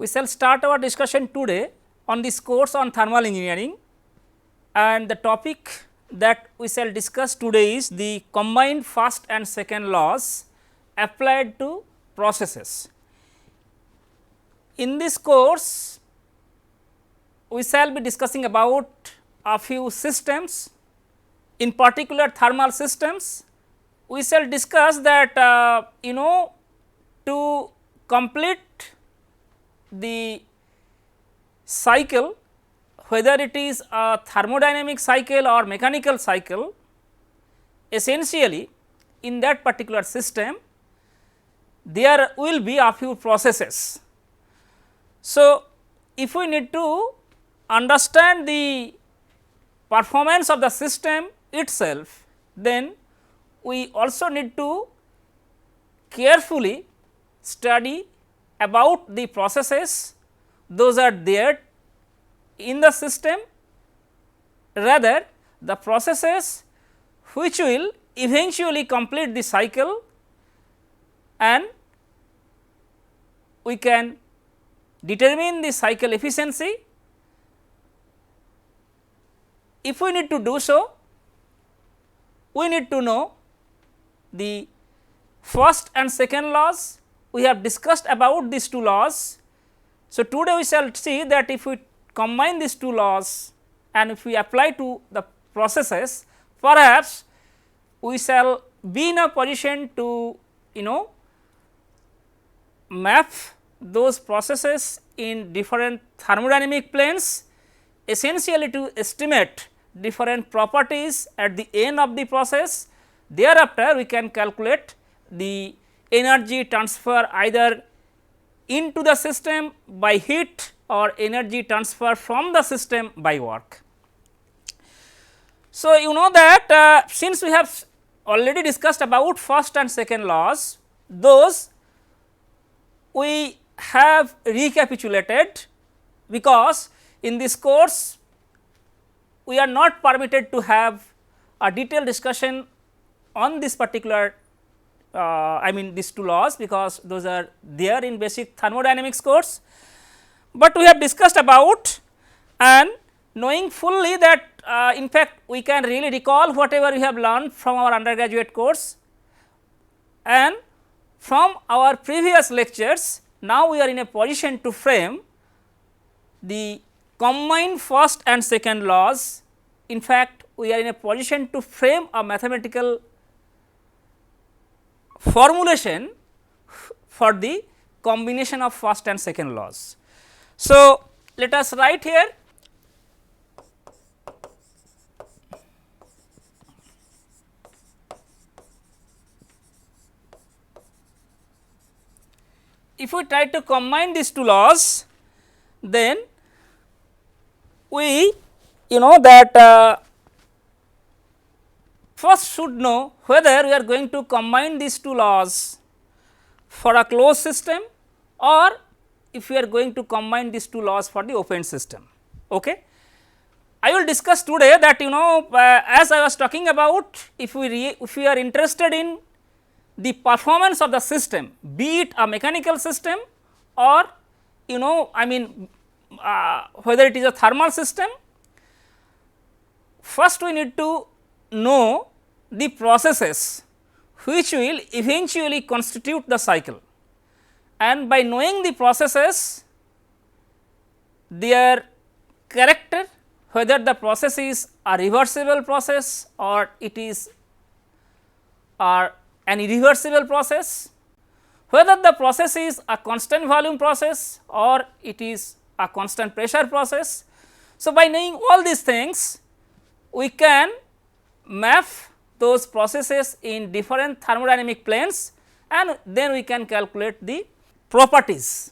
We shall start our discussion today on this course on thermal engineering, and the topic that we shall discuss today is the combined first and second laws applied to processes. In this course, we shall be discussing about a few systems, in particular thermal systems. We shall discuss that to complete the cycle, whether it is a thermodynamic cycle or mechanical cycle, essentially in that particular system there will be a few processes. So, if we need to understand the performance of the system itself, then we also need to carefully study about the processes those are there in the system, rather the processes which will eventually complete the cycle, and we can determine the cycle efficiency. If we need to do so, we need to know the first and second laws. We have discussed about these two laws. So, today we shall see that if we combine these two laws and if we apply to the processes, perhaps we shall be in a position to map those processes in different thermodynamic planes, essentially to estimate different properties at the end of the process. Thereafter, we can calculate the energy transfer either into the system by heat or energy transfer from the system by work. So, you know that since we have already discussed about first and second laws, those we have recapitulated, because in this course we are not permitted to have a detailed discussion on this particular these two laws, because those are there in basic thermodynamics course, but we have discussed about, and knowing fully that in fact we can really recall whatever we have learned from our undergraduate course and from our previous lectures. Now, we are in a position to frame the combined first and second laws. In fact, we are in a position to frame a mathematical formulation for the combination of first and second laws. So, let us write here if we try to combine these two laws, then we that first should know whether we are going to combine these two laws for a closed system, or if we are going to combine these two laws for the open system. Okay. I will discuss today that as I was talking about, if we are interested in the performance of the system, be it a mechanical system or whether it is a thermal system, first we need to know the processes which will eventually constitute the cycle, and by knowing the processes, their character, whether the process is a reversible process or it is an irreversible process, whether the process is a constant volume process or it is a constant pressure process. So, by knowing all these things, we can map those processes in different thermodynamic planes, and then we can calculate the properties,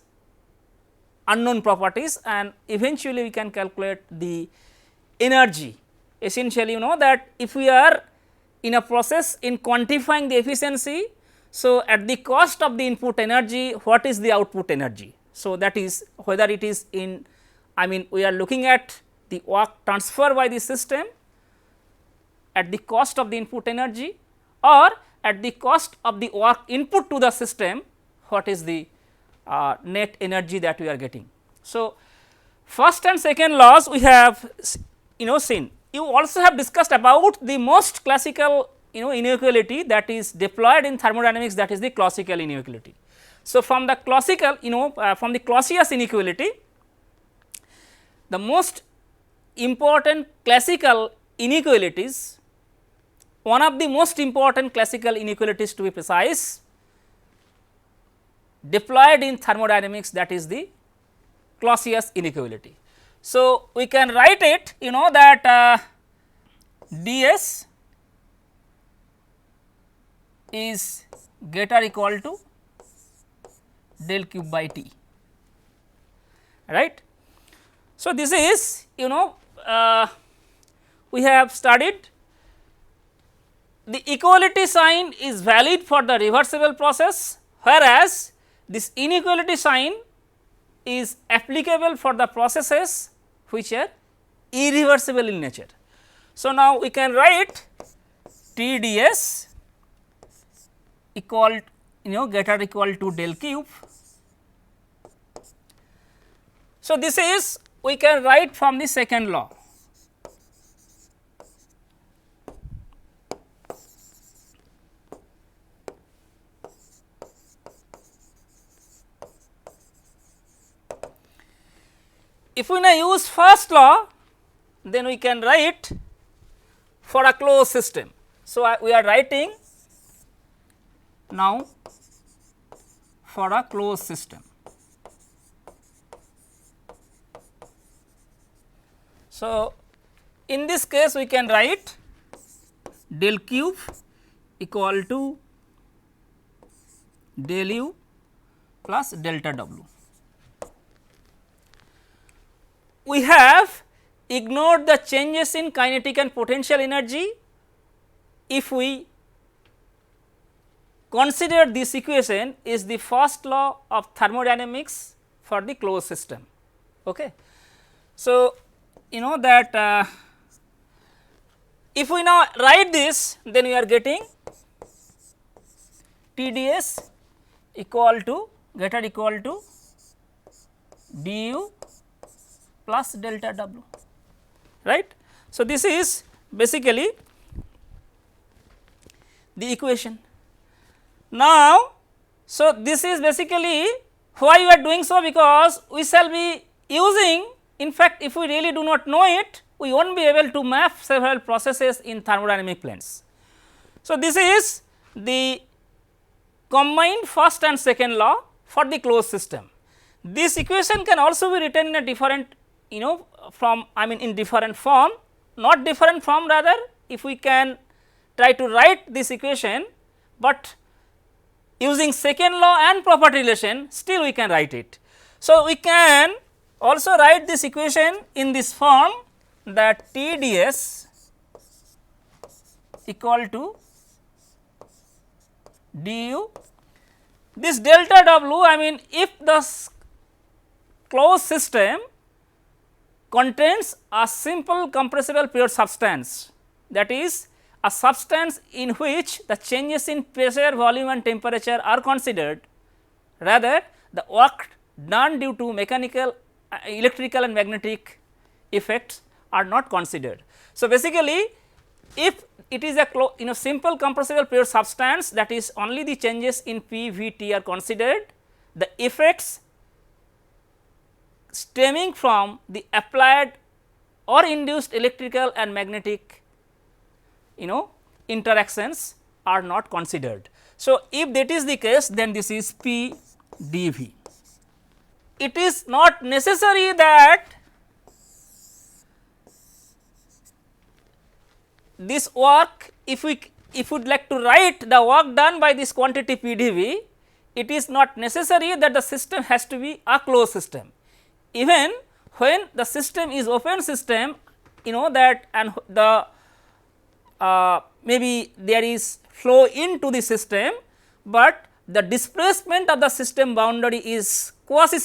unknown properties, and eventually we can calculate the energy. Essentially, that if we are in a process in quantifying the efficiency, so at the cost of the input energy, what is the output energy. So, that is whether it is in we are looking at the work transfer by the system at the cost of the input energy, or at the cost of the work input to the system, what is the net energy that we are getting. So, first and second laws we have seen. You also have discussed about the most classical inequality that is deployed in thermodynamics, that is the classical inequality. So, from the classical from the Clausius inequality, the most important classical inequalities, one of the most important classical inequalities to be precise, deployed in thermodynamics, that is the Clausius inequality. So, we can write it that ds is greater equal to del cube by T, right. So, this is we have studied the equality sign is valid for the reversible process, whereas this inequality sign is applicable for the processes which are irreversible in nature. So, now we can write T ds equal greater equal to del cube. So, this is we can write from the second law. If we now use first law, then we can write for a closed system. So, we are writing now for a closed system. So, in this case we can write del cube equal to del u plus delta w. We have ignored the changes in kinetic and potential energy if we consider this equation is the first law of thermodynamics for the closed system. Okay. So, that if we now write this, then we are getting T ds equal to greater equal to du plus delta w, right. So, this is basically the equation. Now, so this is basically why we are doing so, because we shall be using, in fact, if we really do not know it, we will not be able to map several processes in thermodynamic planes. So, this is the combined first and second law for the closed system. This equation can also be written in a different from in different form, not different form, rather if we can try to write this equation, but using second law and property relation, still we can write it. So, we can also write this equation in this form, that T ds equal to du. This delta w, if the closed system contains a simple compressible pure substance, that is a substance in which the changes in pressure, volume and temperature are considered, rather the work done due to mechanical, electrical and magnetic effects are not considered. So, basically if it is a simple compressible pure substance, that is only the changes in P, V, T are considered, the effects stemming from the applied or induced electrical and magnetic interactions are not considered. So, if that is the case, then this is P dV. It is not necessary that this work, if we would like to write the work done by this quantity P dV, it is not necessary that the system has to be a closed system. Even when the system is open system, that and the maybe there is flow into the system, but the displacement of the system boundary is quasi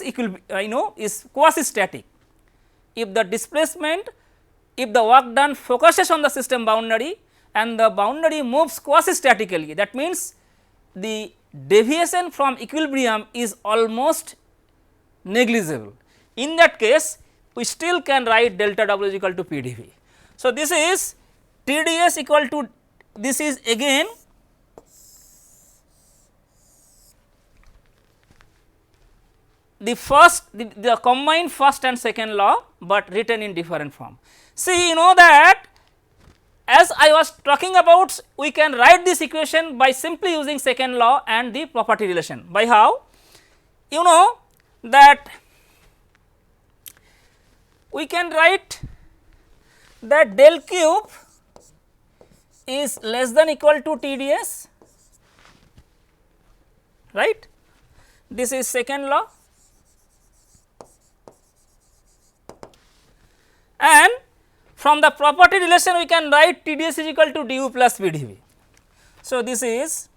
static. If the displacement, if the work done focuses on the system boundary and the boundary moves quasi statically, that means the deviation from equilibrium is almost negligible. In that case, we still can write delta W is equal to P dV. So, this is TdS equal to, this is again the first, the combined first and second law, but written in different form. See, you know that as I was talking about, we can write this equation by simply using second law and the property relation. By how? You know that we can write that del cube is less than equal to TdS, right. This is second law, and from the property relation we can write TdS is equal to du plus P dV. So, this is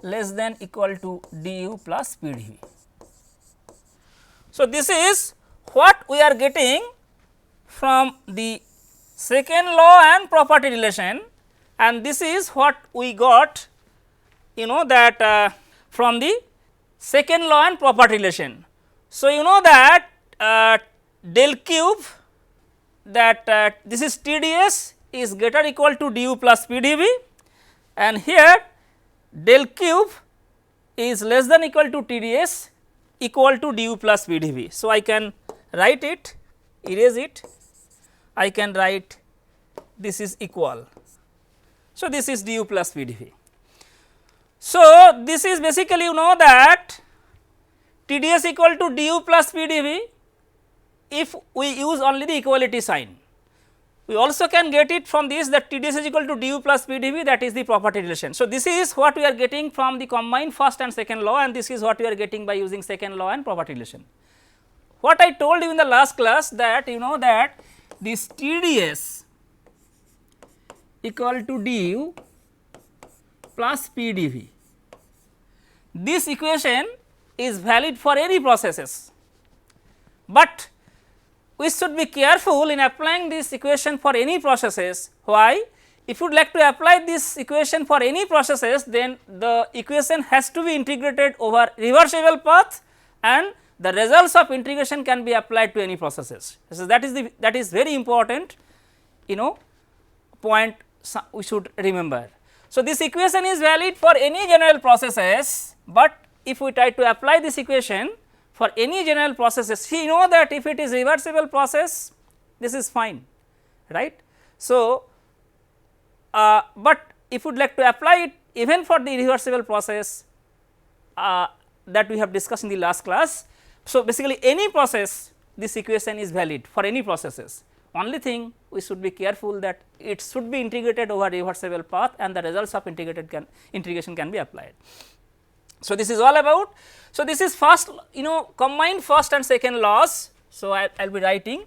less than equal to du plus P dV. So, this is what we are getting from the second law and property relation, and this is what we got, you know, that from the second law and property relation. So, you know that del cube, that this is TdS is greater or equal to du plus P dV, and here del cube is less than equal to TdS equal to du plus P dV. So, I can write it, erase it, I can write this is equal. So, this is du plus P dV. So, this is basically, you know that TdS equal to du plus P dV if we use only the equality sign. We also can get it from this, that TdS is equal to du plus P dV, that is the property relation. So, this is what we are getting from the combined first and second law, and this is what we are getting by using second law and property relation. What I told you in the last class, that you know that this TdS equal to du plus P dV, this equation is valid for any processes, but we should be careful in applying this equation for any processes. Why? If you would like to apply this equation for any processes, then the equation has to be integrated over reversible path, and the results of integration can be applied to any processes. So, that is very important, you know, point we should remember. So, this equation is valid for any general processes, but if we try to apply this equation for any general processes, you know that if it is reversible process, this is fine, right. So, but if you would like to apply it even for the reversible process that we have discussed in the last class. So, basically any process, this equation is valid for any processes. Only thing we should be careful that it should be integrated over reversible path, and the results of integration can be applied. So, this is all about. So, this is first, you know, combined first and second laws. So, I will be writing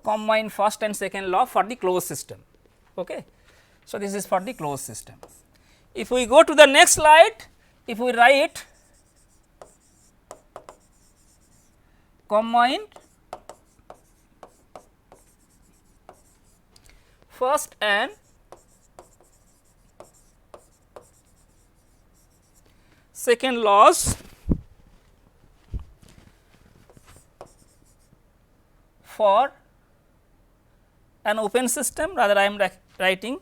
combined first and second law for the closed system. Okay. So, this is for the closed system. If we go to the next slide, if we write combined first and second laws for an open system, rather I am writing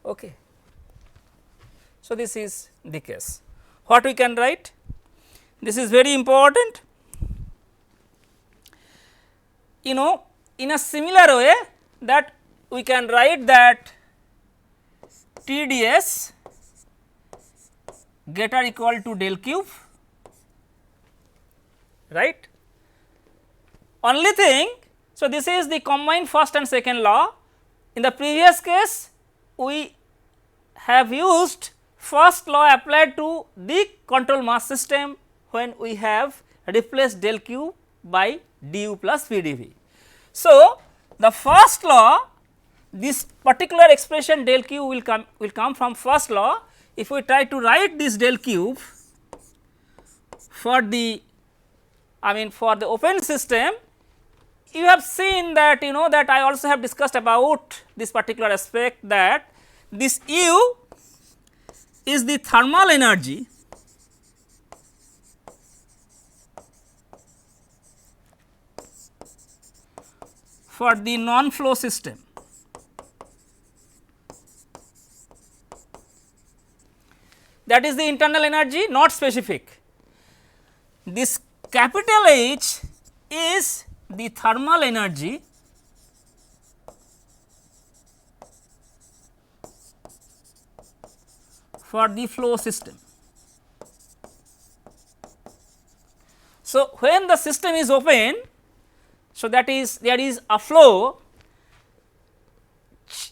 okay. So, this is the case. What we can write? This is very important, you know, in a similar way that we can write that TdS greater or equal to del cube, right. Only thing, so this is the combined first and second law. In the previous case, we have used first law applied to the control mass system when we have replaced del q by du plus P dV. So, the first law, this particular expression del q will come from first law. If we try to write this del cube, for the for the open system, you have seen that that I also have discussed about this particular aspect, that this U is the thermal energy for the non-flow system. That is the internal energy, not specific. This capital H is the thermal energy for the flow system. So, when the system is open, so that is there is a flow,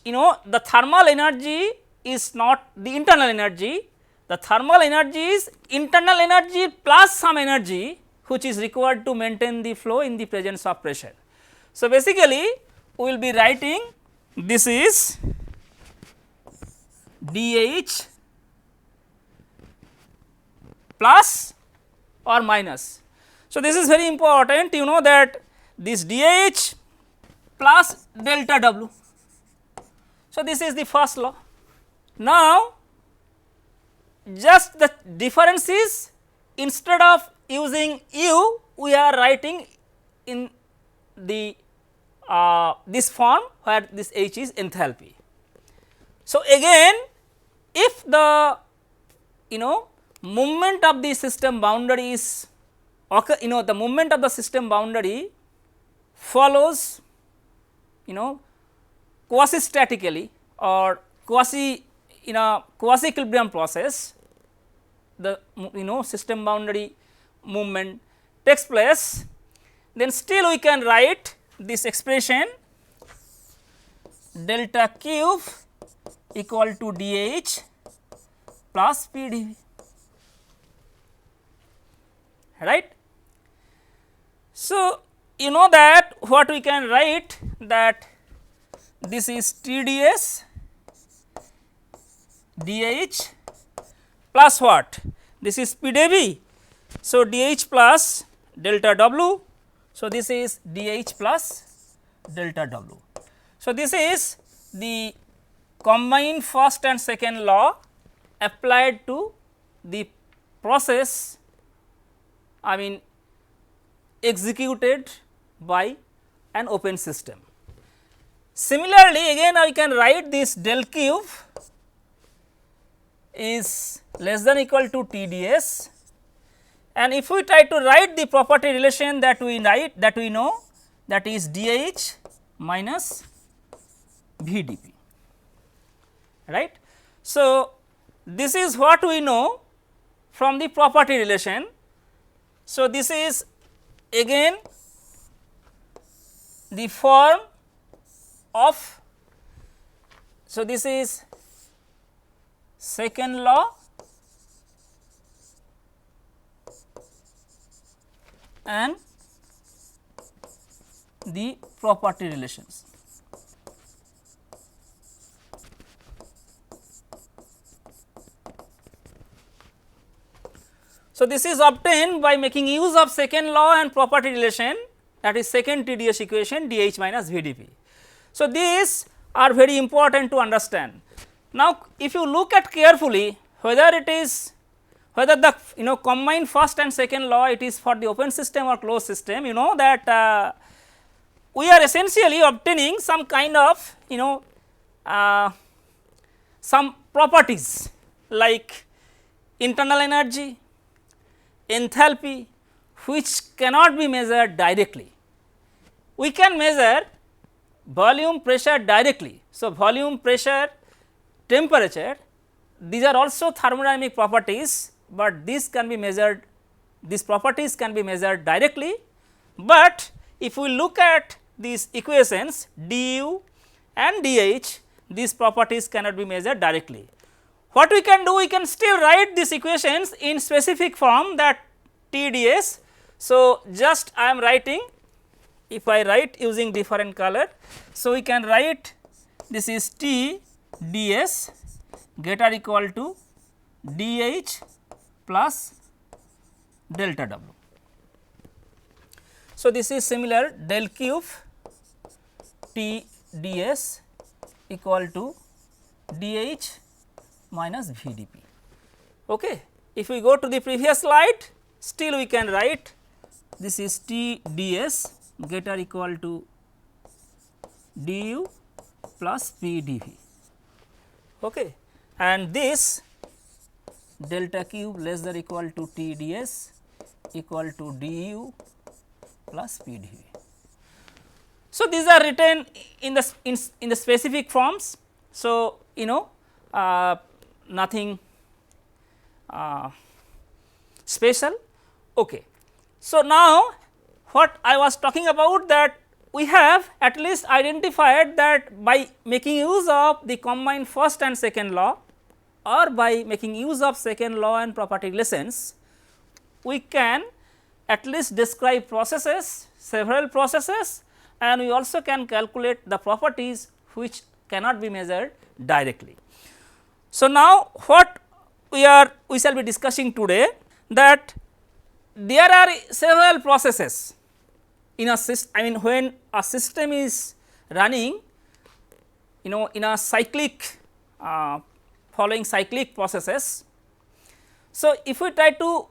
the thermal energy is not the internal energy, the thermal energy is internal energy plus some energy which is required to maintain the flow in the presence of pressure. So, basically we will be writing this is dH plus or minus. So, this is very important, that this dH plus delta W. So, this is the first law. Now, just the difference is, instead of using U, we are writing in the this form where this H is enthalpy. So, again if the movement of the system boundary is the movement of the system boundary follows quasi statically or quasi in a quasi equilibrium process, the system boundary movement takes place, then still we can write this expression delta cube equal to dH plus PdV, right. So, that what we can write, that this is TdS dH plus what, this is PdV. So, dH plus delta W. So, this is dH plus delta W. So, this is the combined first and second law applied to the process executed by an open system. Similarly, again I can write this del cube is less than equal to TdS, and if we try to write the property relation that we know, that is dH minus VdP, right. So, this is what we know from the property relation. So, this is again the form of, so this is second law and the property relations. So, this is obtained by making use of second law and property relation, that is second TdS equation dH minus VdP. So, these are very important to understand. Now, if you look at carefully whether the combined first and second law, it is for the open system or closed system, that we are essentially obtaining some kind of some properties like internal energy, enthalpy, which cannot be measured directly. We can measure volume, pressure directly. So, volume, pressure, temperature, these are also thermodynamic properties, but these can be measured, these properties can be measured directly, but if we look at these equations du and dH, these properties cannot be measured directly. What we can do, we can still write these equations in specific form, that TdS. So, just I am writing, if I write using different color. So, we can write this is T ds greater equal to dH plus delta W. So, this is similar del cube T d s equal to d h minus V d p. Okay. If we go to the previous slide, still we can write this is T d s greater equal to d u plus P d V. Okay. And this delta cube less than equal to T d s equal to d u plus P d V. So, these are written in the specific forms. So, nothing special. Okay. So, now what I was talking about, that we have at least identified that by making use of the combined first and second law, or by making use of second law and property relations, we can at least describe processes, several processes, and we also can calculate the properties which cannot be measured directly. So, now what we shall be discussing today, that there are several processes in a system. I mean, when a system is running in a cyclic following cyclic processes. So, if we try to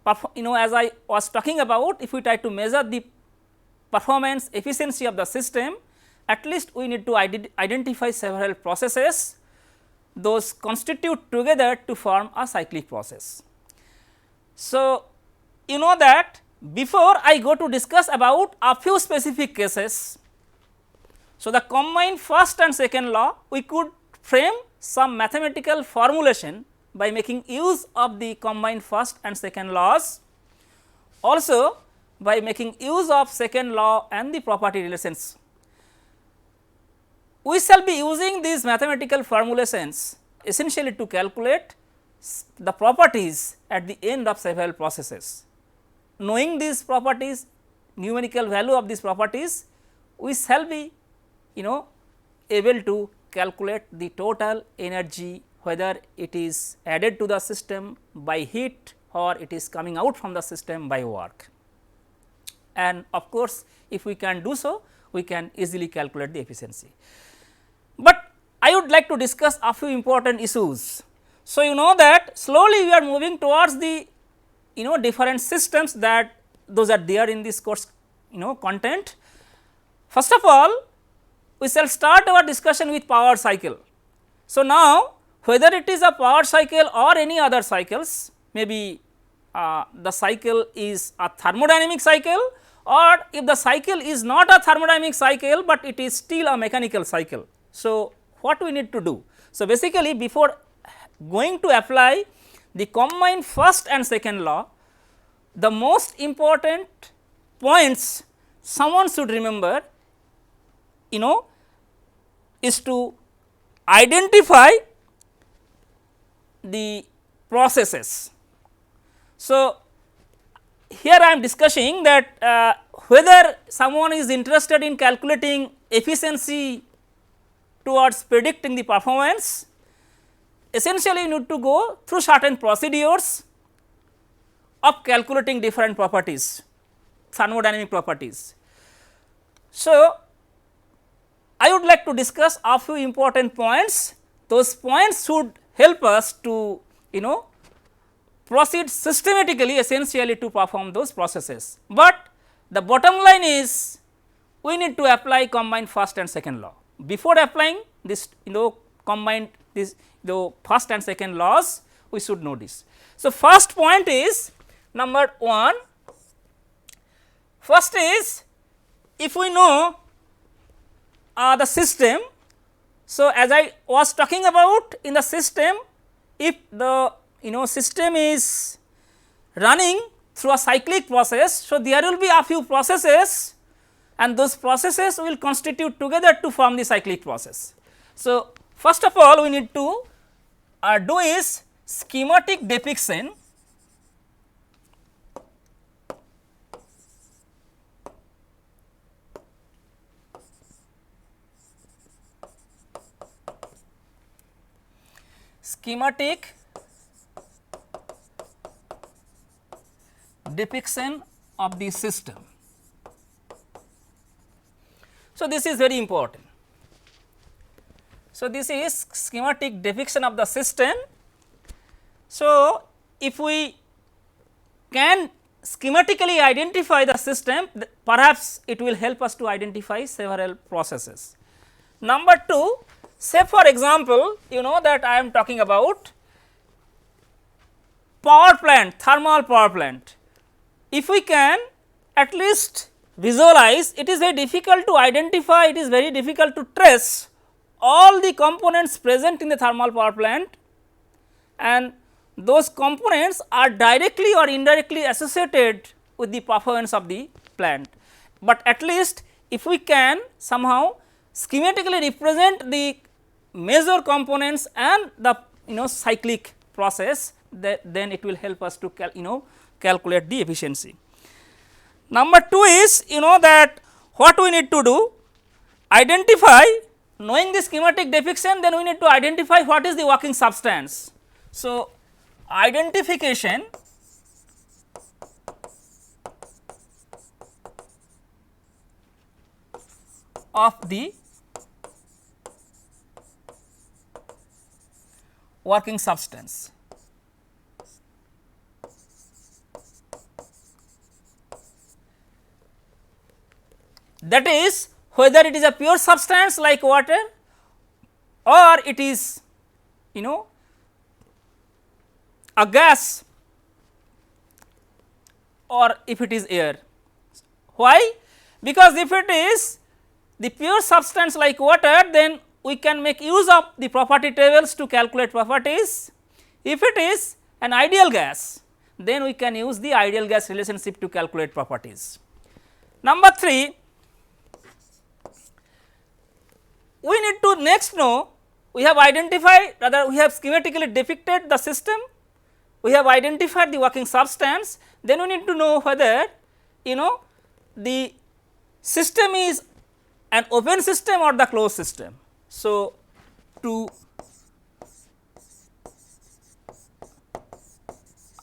as I was talking about, if we try to measure the performance efficiency of the system, at least we need to identify several processes, those constitute together to form a cyclic process. So, you know that before I go to discuss about a few specific cases, so the combined first and second law, we could frame some mathematical formulation by making use of the combined first and second laws, also by making use of second law and the property relations. We shall be using these mathematical formulations essentially to calculate the properties at the end of several processes. Knowing these properties, numerical value of these properties, we shall be able to calculate the total energy, whether it is added to the system by heat or it is coming out from the system by work. And of course, if we can do so, we can easily calculate the efficiency. But I would like to discuss a few important issues. So, you know that slowly we are moving towards the different systems that those are there in this course content. First of all, we shall start our discussion with power cycle. So, now whether it is a power cycle or any other cycles, maybe the cycle is a thermodynamic cycle, or if the cycle is not a thermodynamic cycle, but it is still a mechanical cycle. So, what we need to do? So, basically before going to apply the combined first and second law, the most important points someone should remember is to identify the processes. So, here I am discussing that whether someone is interested in calculating efficiency towards predicting the performance, essentially you need to go through certain procedures of calculating different properties, thermodynamic properties. So, I would like to discuss a few important points. Those points should help us to proceed systematically essentially to perform those processes. But the bottom line is we need to apply combined first and second law. Before applying this combined this the first and second laws, we should know this. So, first point is number 1. First is, if we know the system. So, as I was talking about in the system, if the system is running through a cyclic process. So, there will be a few processes and those processes will constitute together to form the cyclic process. So, first of all we need to do is schematic depiction . Schematic depiction of the system. So, this is very important. So, this is schematic depiction of the system. So, if we can schematically identify the system, perhaps it will help us to identify several processes. Number 2, say for example, you know that I am talking about power plant, thermal power plant. If we can at least visualize, it is very difficult to identify, it is very difficult to trace all the components present in the thermal power plant, and those components are directly or indirectly associated with the performance of the plant. But at least if we can somehow schematically represent the major components and the cyclic process, then it will help us to calculate the efficiency. Number 2 is that what we need to do, identify, knowing the schematic depiction, then we need to identify what is the working substance. So, identification of the working substance. That is, whether it is a pure substance like water or it is a gas or if it is air. Why? Because if it is the pure substance like water, then we can make use of the property tables to calculate properties. If it is an ideal gas, then we can use the ideal gas relationship to calculate properties. Number 3, we need to next know, we have identified, rather we have schematically depicted the system, we have identified the working substance, then we need to know whether the system is an open system or the closed system. So, to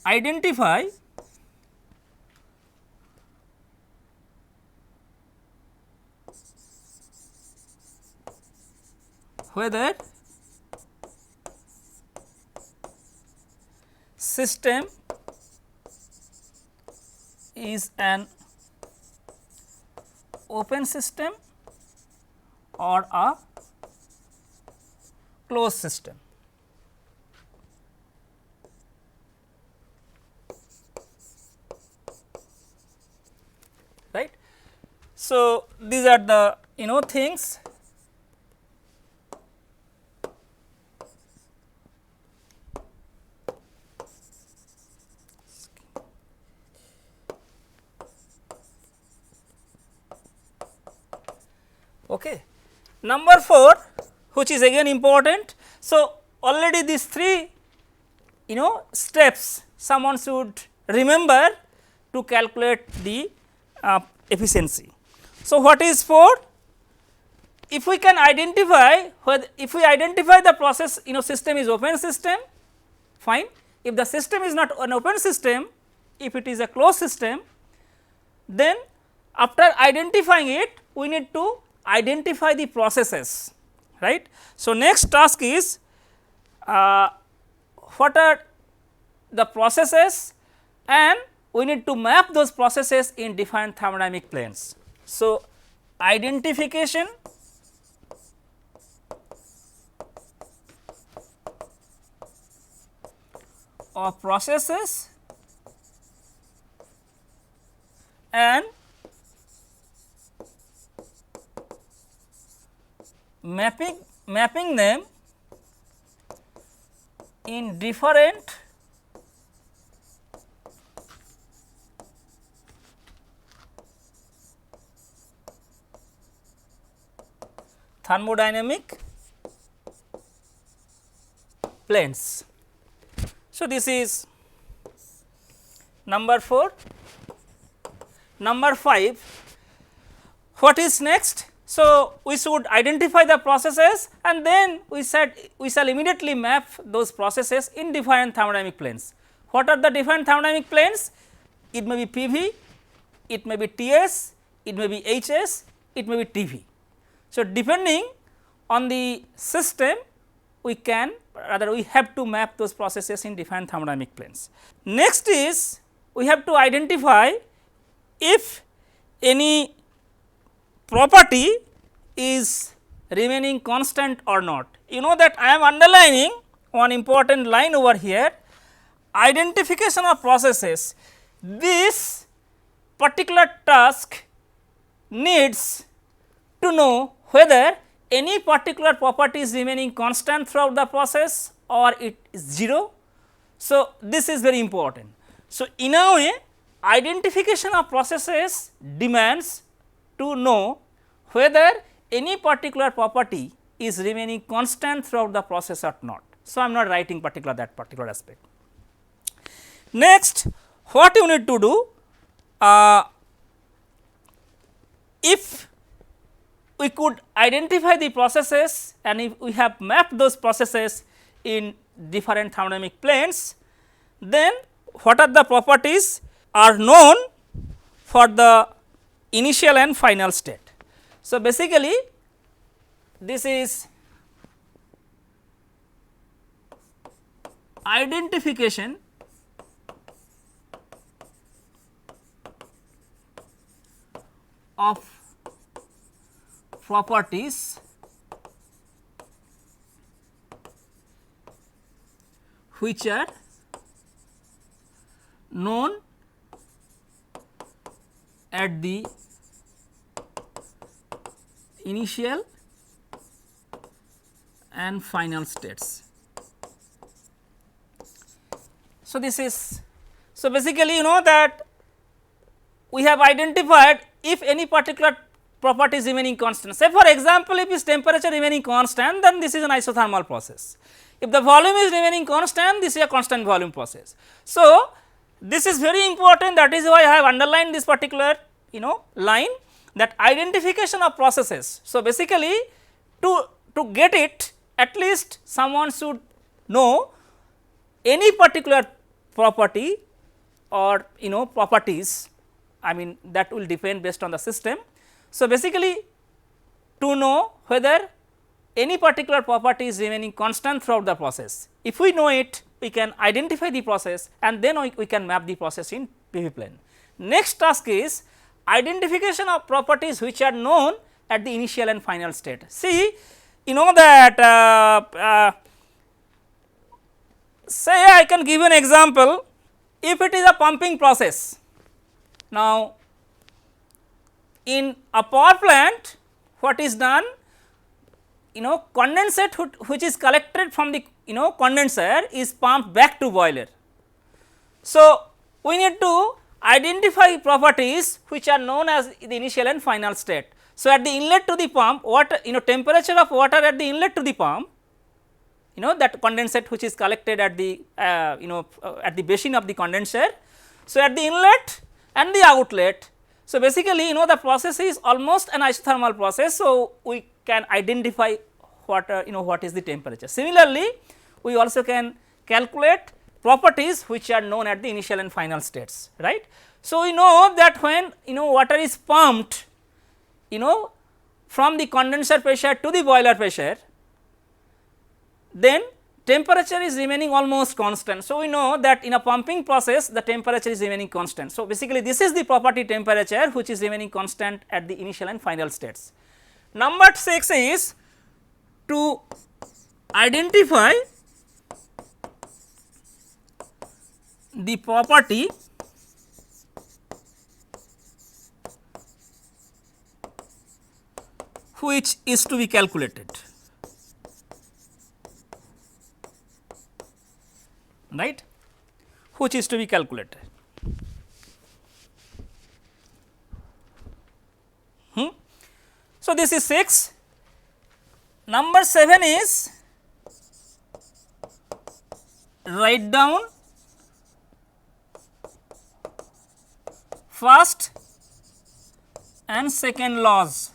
identify whether system is an open system or a closed system. Right. So, these are the things. Okay. Number 4, which is again important. So, already these 3 steps someone should remember to calculate the efficiency. So, what is 4? If we can identify if we identify the process system is open system, fine. If the system is not an open system, if it is a closed system, then after identifying it, we need to identify the processes, right. So, next task is what are the processes, and we need to map those processes in defined thermodynamic planes. So, identification of processes and mapping them in different thermodynamic planes. So, this is number 4. Number 5, what is next? So, we should identify the processes and then we said we shall immediately map those processes in different thermodynamic planes. What are the different thermodynamic planes? it may be PV, it may be TS, it may be HS, it may be TV. So, depending on the system we can rather we have to map those processes in different thermodynamic planes. Next is we have to identify if any property is remaining constant or not. You know that I am underlining one important line over here, identification of processes. This particular task needs to know whether any particular property is remaining constant throughout the process or it is 0. So, this is very important. So, in a way identification of processes demands to know whether any particular property is remaining constant throughout the process or not. So, I am not writing that particular aspect. Next, what you need to do, if we could identify the processes and if we have mapped those processes in different thermodynamic planes, then what are the properties are known for the initial and final state. So, basically this is identification of properties which are known at the initial and final states. So, this is so basically you know that we have identified if any particular property is remaining constant. Say for example, if its temperature remaining constant, then this is an isothermal process. If the volume is remaining constant, this is a constant volume process. So, this is very important, that is why I have underlined this particular line, that identification of processes. So, basically to get it, at least someone should know any particular property or properties, I mean that will depend based on the system. So, basically to know whether any particular property is remaining constant throughout the process. If we know it, we can identify the process and then we can map the process in PV plane. Next task is identification of properties which are known at the initial and final state. See, you know that say I can give you an example, if it is a pumping process. Now, in a power plant what is done, condensate which is collected from the condenser is pumped back to boiler. So, we need to identify properties which are known as the initial and final state. So, at the inlet to the pump, water temperature of water at the inlet to the pump, that condensate which is collected at the at the basin of the condenser. So, at the inlet and the outlet. So, basically the process is almost an isothermal process. So, we can identify what what is the temperature. Similarly, we also can calculate properties which are known at the initial and final states, right. So, we know that when water is pumped from the condenser pressure to the boiler pressure, then temperature is remaining almost constant. So, we know that in a pumping process the temperature is remaining constant. So, basically this is the property temperature which is remaining constant at the initial and final states. Number 6 is to identify the property which is to be calculated, right, which is to be calculated. So, this is 6. Number 7 is write down first and second laws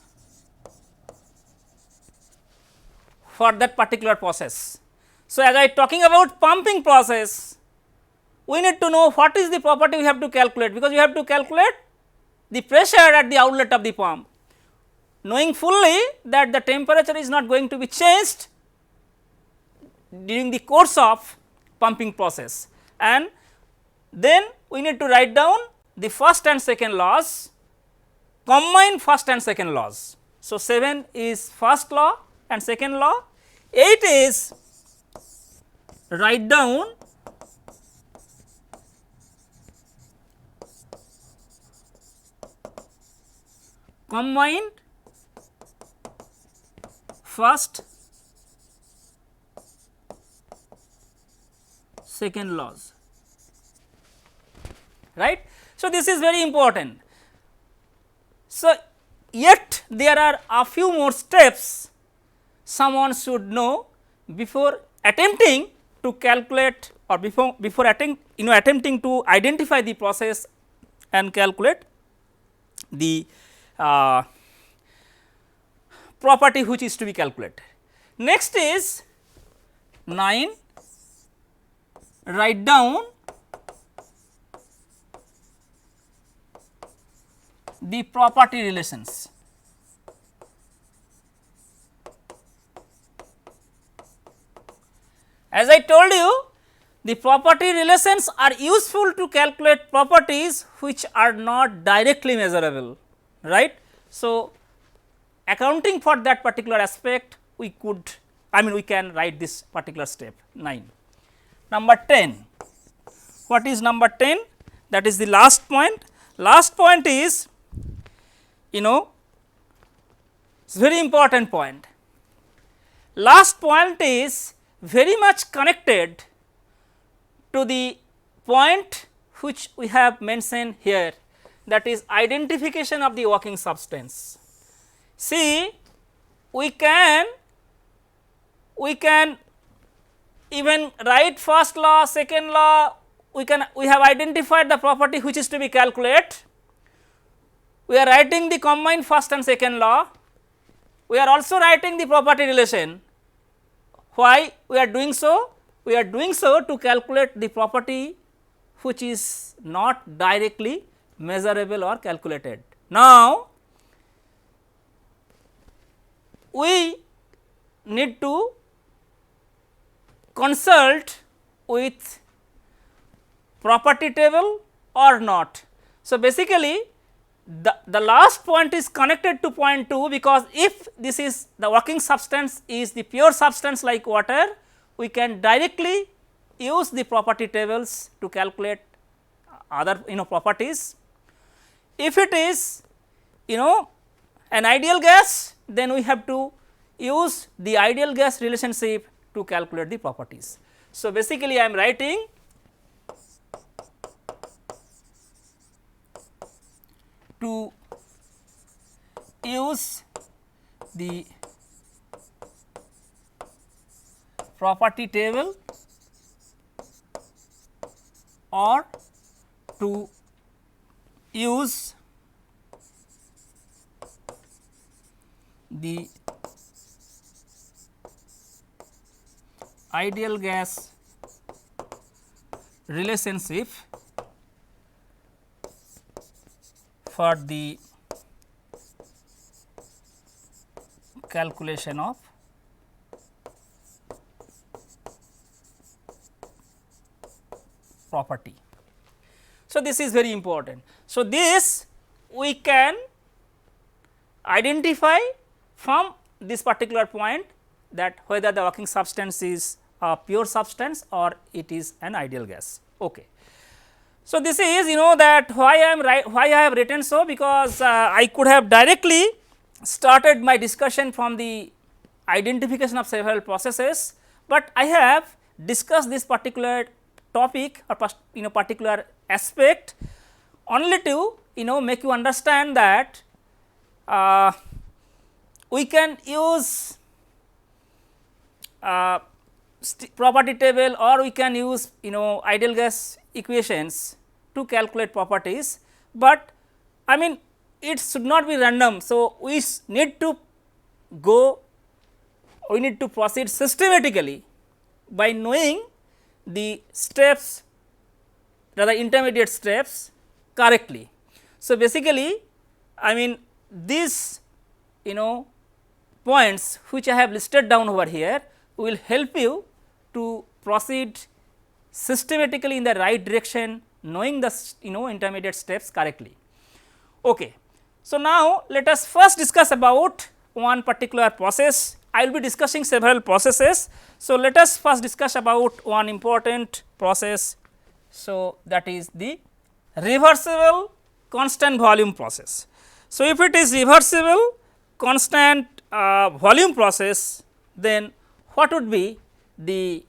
for that particular process. So, as I talking about pumping process, we need to know what is the property we have to calculate, because we have to calculate the pressure at the outlet of the pump, knowing fully that the temperature is not going to be changed during the course of pumping process. And then we need to write down the first and second laws, combine first and second laws. So, 7 is first law and second law, 8 is write down combined first second laws, right. So, this is very important. So, yet there are a few more steps someone should know before attempting to calculate, or before attempting to identify the process and calculate the property which is to be calculated. Next is 9, write down the property relations. As I told you, the property relations are useful to calculate properties which are not directly measurable, right. So, accounting for that particular aspect, we could, we can write this particular step 9. Number 10, what is number 10? That is the last point. Last point is, it's very important point. Last point is very much connected to the point which we have mentioned here, that is identification of the working substance. See, we can even write first law, second law, we have identified the property which is to be calculated. We are writing the combined first and second law. We are also writing the property relation. Why we are doing so? We are doing so to calculate the property which is not directly measurable or calculated. Now, we need to consult with property table or not. So, basically the last point is connected to point 2, because if this is the working substance is the pure substance like water, we can directly use the property tables to calculate other properties. If it is an ideal gas, then we have to use the ideal gas relationship to calculate the properties. So, basically I am writing to use the property table or to use the ideal gas relationship for the calculation of property. So, this is very important. So, this we can identify from this particular point that whether the working substance is a pure substance or it is an ideal gas. Okay. So, this is that why I have written so, because I could have directly started my discussion from the identification of several processes, but I have discussed this particular topic or particular aspect only to make you understand that we can use property table or we can use ideal gas equations to calculate properties, but it should not be random. So, we need to proceed systematically by knowing the steps rather intermediate steps correctly. So, basically I mean these points which I have listed down over here will help you to proceed systematically in the right direction, knowing the intermediate steps correctly. Okay. So, now let us first discuss about one particular process. I will be discussing several processes. So, let us first discuss about one important process. So, that is the reversible constant volume process. So, if it is reversible constant volume process, then what would be the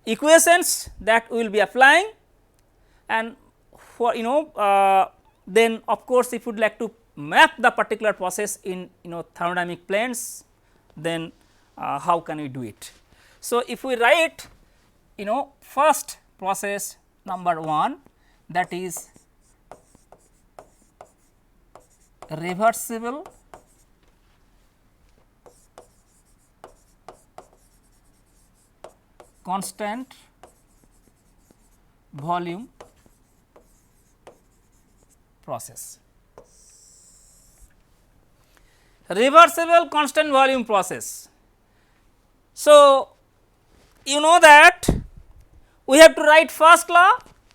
equations that we will be applying, and for then of course, if you would like to map the particular process in thermodynamic planes, then how can we do it. So, if we write first process number 1, that is reversible constant volume process. Reversible constant volume process. So, you know that we have to write first law,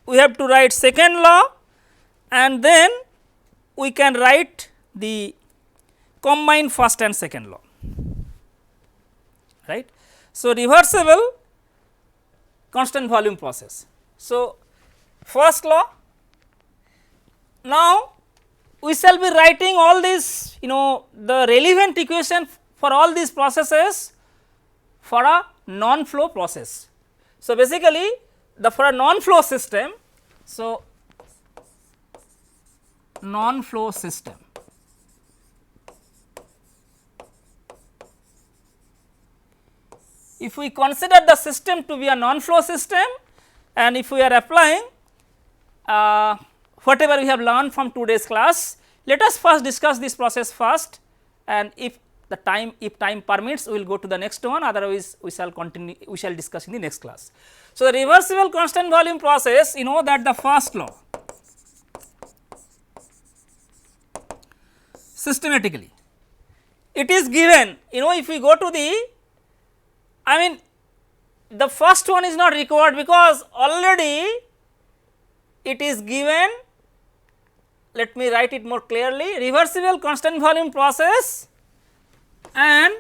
we have to write second law, and then we can write the combined first and second law, right. So, reversible constant volume process. So, first law, now we shall be writing all these the relevant equation for all these processes for a non-flow process. So, basically for a non-flow system, so non-flow system, if we consider the system to be a non-flow system, and if we are applying whatever we have learned from today's class, let us first discuss this process first, and if time permits, we will go to the next one, otherwise we shall continue, we shall discuss in the next class. So, the reversible constant volume process, you know that the first law systematically, it is given, if we go to the, the first one is not required, because already it is given. Let me write it more clearly. Reversible constant volume process and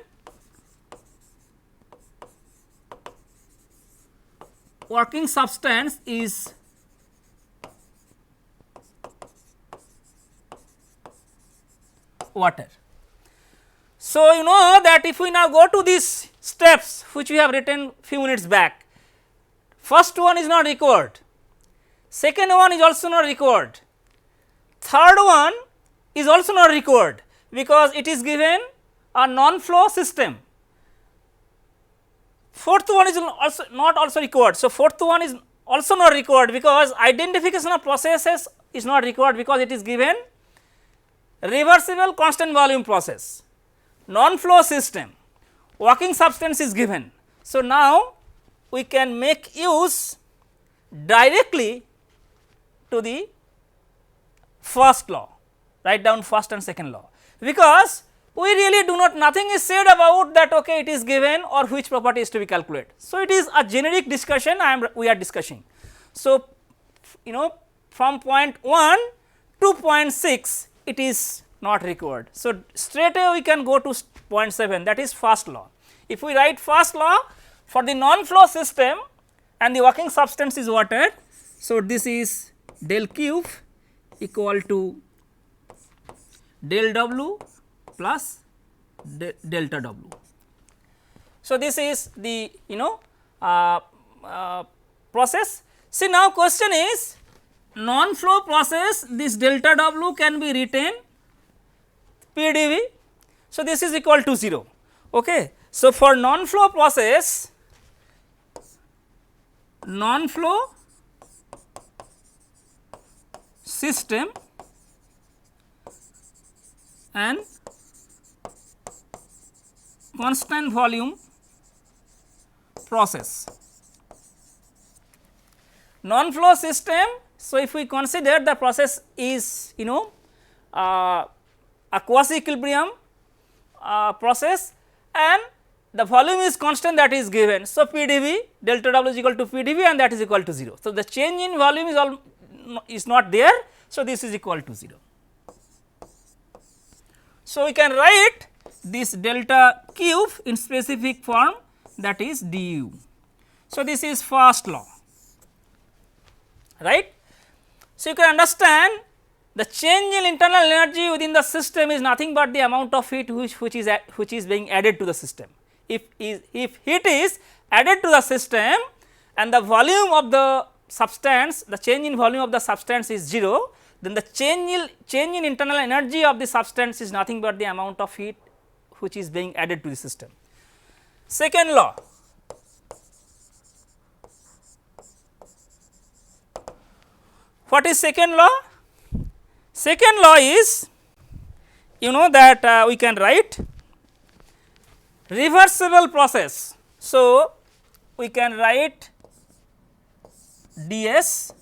working substance is water. So, you know that if we now go to these steps which we have written few minutes back, first one is not required, second one is also not required, third one is also not required, because it is given a non-flow system. Fourth one is also not also required. So, fourth one is also not required, because identification of processes is not required, because it is given reversible constant volume process, non-flow system, working substance is given. So, now we can make use directly to the first law, write down first and second law, because we really do not, nothing is said about that okay, it is given or which property is to be calculated. So, it is a generic discussion we are discussing. So, from point 1 to point 6 it is not required. So, straight away we can go to point 7, that is first law. If we write first law for the non-flow system and the working substance is water, so this is del cube equal to del W plus delta W. So, this is the process. See, now question is non-flow process, this delta W can be written PdV. So, this is equal to 0. Okay. So, for non-flow process, non-flow system and constant volume process. non-flow system. So, if we consider the process is a quasi equilibrium process and the volume is constant, that is given. So, PdV delta W is equal to PdV and that is equal to 0. So, the change in volume is not there. So, this is equal to 0. So, we can write this delta cube in specific form, that is du. So, this is first law, right. So, you can understand the change in internal energy within the system is nothing but the amount of heat which is being added to the system. If heat is added to the system and the volume of the substance, the change in volume of the substance is 0, then the change in internal energy of the substance is nothing but the amount of heat which is being added to the system. Second law, what is second law? Second law is that we can write reversible process. So, we can write ds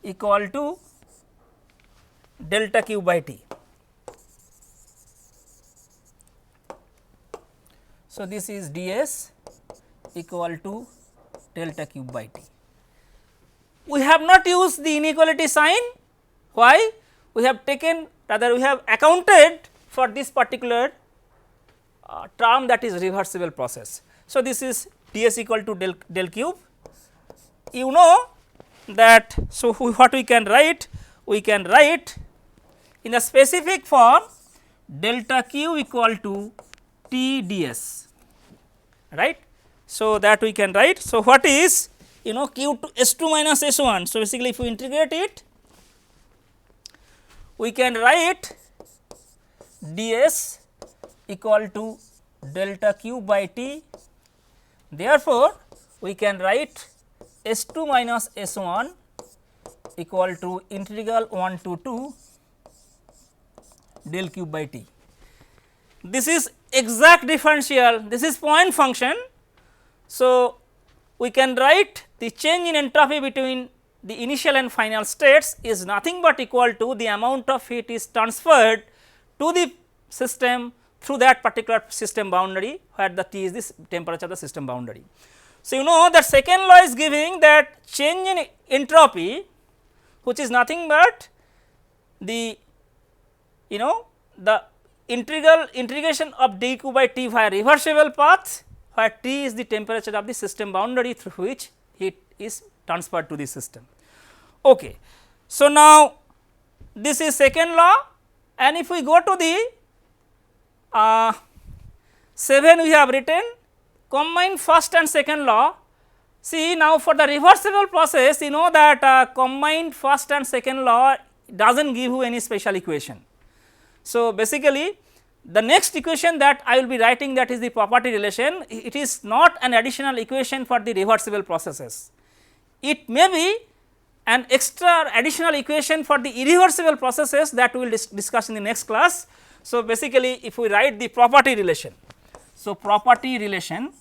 equal to delta q by T. So, this is ds equal to delta q by T. We have not used the inequality sign. Why? We have taken, rather we have accounted for this particular term, that is reversible process. So, this is ds equal to del cube. You know that, so what we can write? We can write in the specific form delta q equal to T ds, right. So, that we can write. So, what is q to S2 minus S1. So, basically if we integrate it, we can write ds equal to delta q by T. Therefore, we can write S2 minus S1 equal to integral 1 to 2 del q by T. This is exact differential, this is point function. So, we can write the change in entropy between the initial and final states is nothing but equal to the amount of heat is transferred to the system through that particular system boundary, where the T is the temperature of the system boundary. So, you know that second law is giving that change in entropy, which is nothing but the the integration of dq by T via reversible path, where T is the temperature of the system boundary through which heat is transferred to the system. Okay. So, now this is second law, and if we go to the 7, we have written combine first and second law. See, now for the reversible process, you know that combined first and second law does not give you any special equation. So, basically the next equation that I will be writing, that is the property relation, it is not an additional equation for the reversible processes. It may be an extra additional equation for the irreversible processes that we will discuss in the next class. So, basically if we write the property relation. So, property relation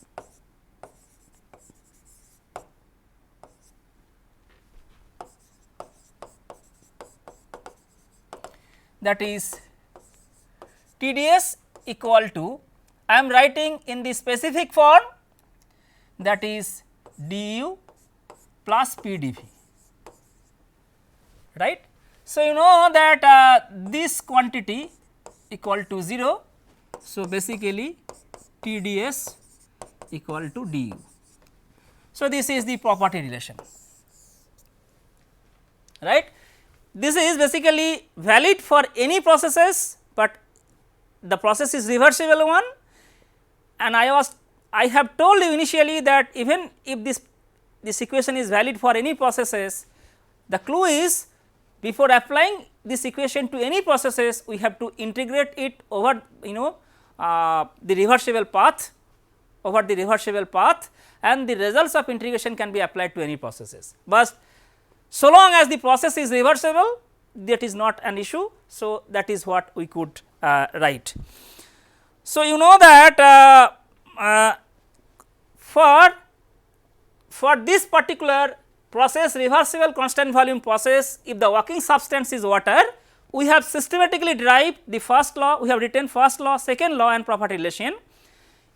that is TdS equal to, I am writing in the specific form, that is du plus PdV, right. So, you know that this quantity equal to 0. So, basically TdS equal to du. So, this is the property relation, right. This is basically valid for any processes, but the process is reversible one, and I have told you initially that even if this equation is valid for any processes, the clue is before applying this equation to any processes, we have to integrate it over the reversible path, and the results of integration can be applied to any processes. But so long as the process is reversible, that is not an issue. So, that is what we could write. So, you know that for this particular process reversible constant volume process, if the working substance is water, we have systematically derived the first law, we have written first law, second law and property relation.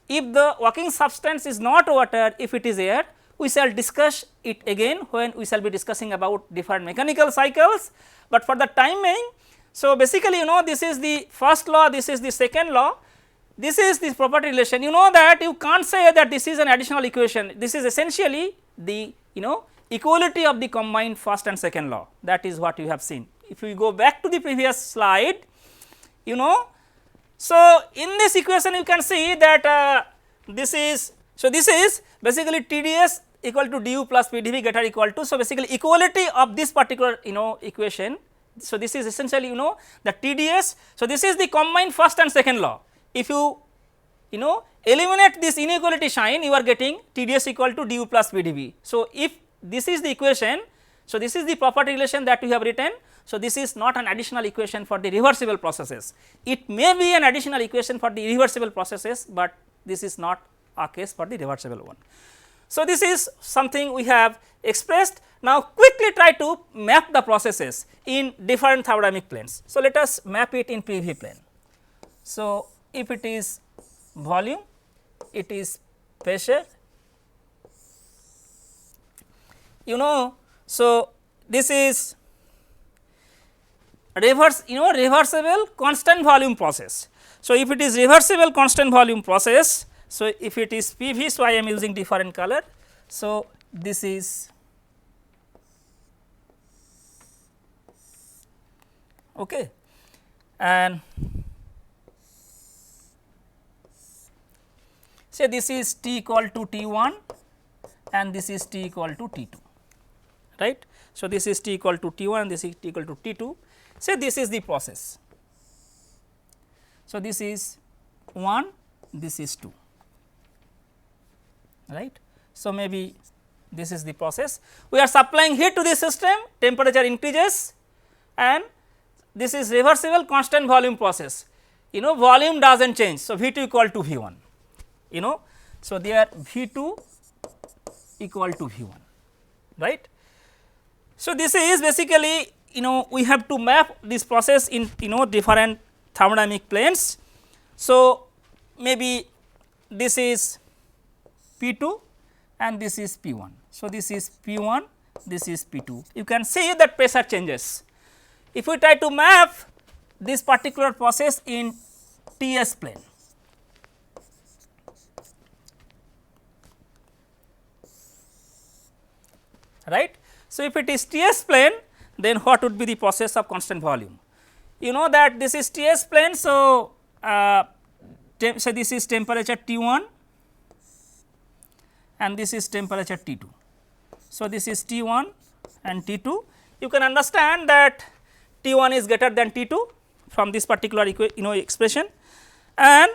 If the working substance is not water, if it is air, we shall discuss it again when we shall be discussing about different mechanical cycles, but for the time being. So, basically you know this is the first law, this is the second law, this is the property relation. You know that you can't say that this is an additional equation, this is essentially the equality of the combined first and second law, that is what you have seen. If we go back to the previous slide, so in this equation you can see that this is, so this is basically TdS equal to du plus PdV greater equal to, so basically equality of this particular equation. So, this is essentially the TdS. So, this is the combined first and second law. If you eliminate this inequality sign, you are getting TdS equal to du plus PdV. So, if this is the equation, so this is the property relation that we have written. So, this is not an additional equation for the reversible processes. It may be an additional equation for the reversible processes, but this is not a case for the reversible one. So, this is something we have expressed. Now, quickly try to map the processes in different thermodynamic planes. So, let us map it in PV plane. So, if it is volume, it is pressure, so this is reversible constant volume process. So, if it is reversible constant volume process, so if it is PV, so I am using different color. So, this is okay, and say this is T equal to T1 and this is T equal to T2, right. So, this is T equal to T1 and this is T equal to T2. Say this is the process. So, this is 1, this is 2, right. So, maybe this is the process. We are supplying heat to the system, temperature increases, and this is reversible constant volume process. Volume does not change. So, V2 equal to V1, So, there V2 equal to V1, right. So, this is basically we have to map this process in different thermodynamic planes. So, maybe this is P2 and this is P1. So, this is P1, this is P2. You can see that pressure changes. If we try to map this particular process in TS plane, right. So, if it is TS plane, then what would be the process of constant volume? You know that this is TS plane. So, say this is temperature T1 and this is temperature T2. So, this is T1 and T2. You can understand that T1 is greater than T2 from this particular expression, and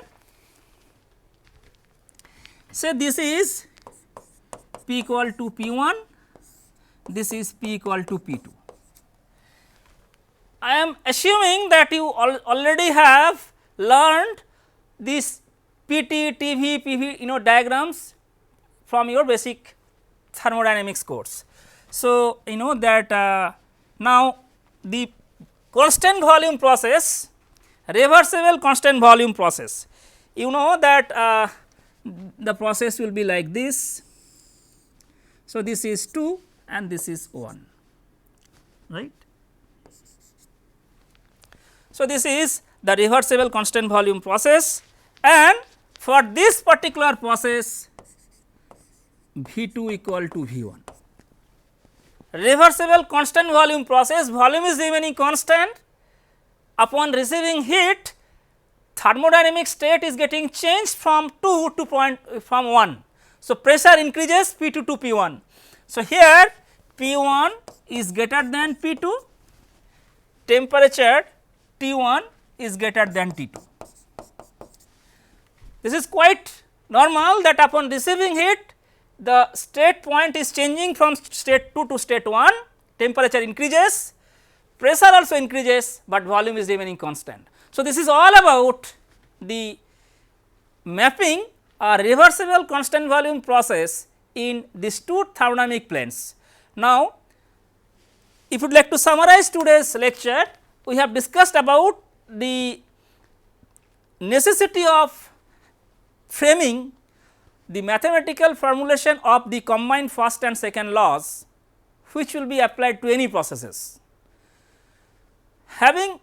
say this is P equal to P1, this is P equal to P2. I am assuming that you already have learned this PT, TV, PV diagrams from your basic thermodynamics course. So, that now the constant volume process, reversible constant volume process, that the process will be like this. So, this is 2 and this is 1, right. So, this is the reversible constant volume process, and for this particular process V2 equal to V1. Reversible constant volume process, volume is remaining constant. Upon receiving heat, thermodynamic state is getting changed from 2 to from 1. So, pressure increases P2 to P1. So, here P1 is greater than P2, temperature T1 is greater than T2. This is quite normal that upon receiving heat, the state point is changing from state 2 to state 1, temperature increases, pressure also increases, but volume is remaining constant. So, this is all about the mapping a reversible constant volume process in these two thermodynamic planes. Now, if you would like to summarize today's lecture, we have discussed about the necessity of framing the mathematical formulation of the combined first and second laws, which will be applied to any processes. Having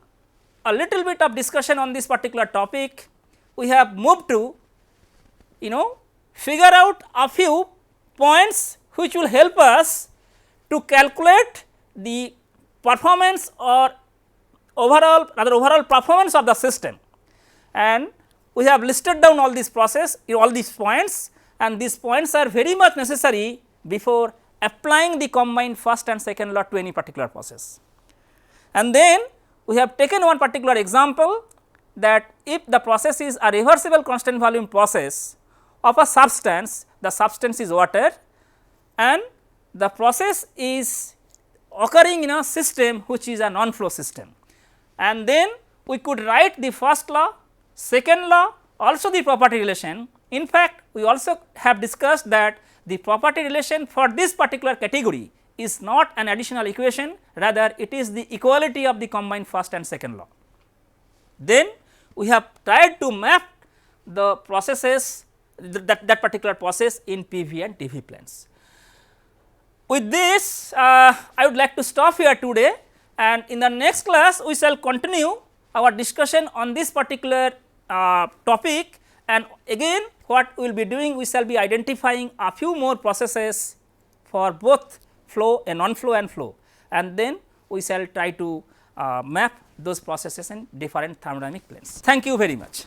a little bit of discussion on this particular topic, we have moved to figure out a few points which will help us to calculate the performance or overall performance of the system, and we have listed down all these all these points, and these points are very much necessary before applying the combined first and second law to any particular process. And then we have taken one particular example, that if the process is a reversible constant volume process of a substance, the substance is water, and the process is occurring in a system which is a non-flow system, and then we could write the first law, second law, also the property relation. In fact, we also have discussed that the property relation for this particular category is not an additional equation, rather it is the equality of the combined first and second law. Then we have tried to map the processes, that particular process in PV and TV planes. With this, I would like to stop here today, and in the next class we shall continue our discussion on this particular topic, and again what we will be doing, we shall be identifying a few more processes for both flow and non-flow and flow, and then we shall try to map those processes in different thermodynamic planes. Thank you very much.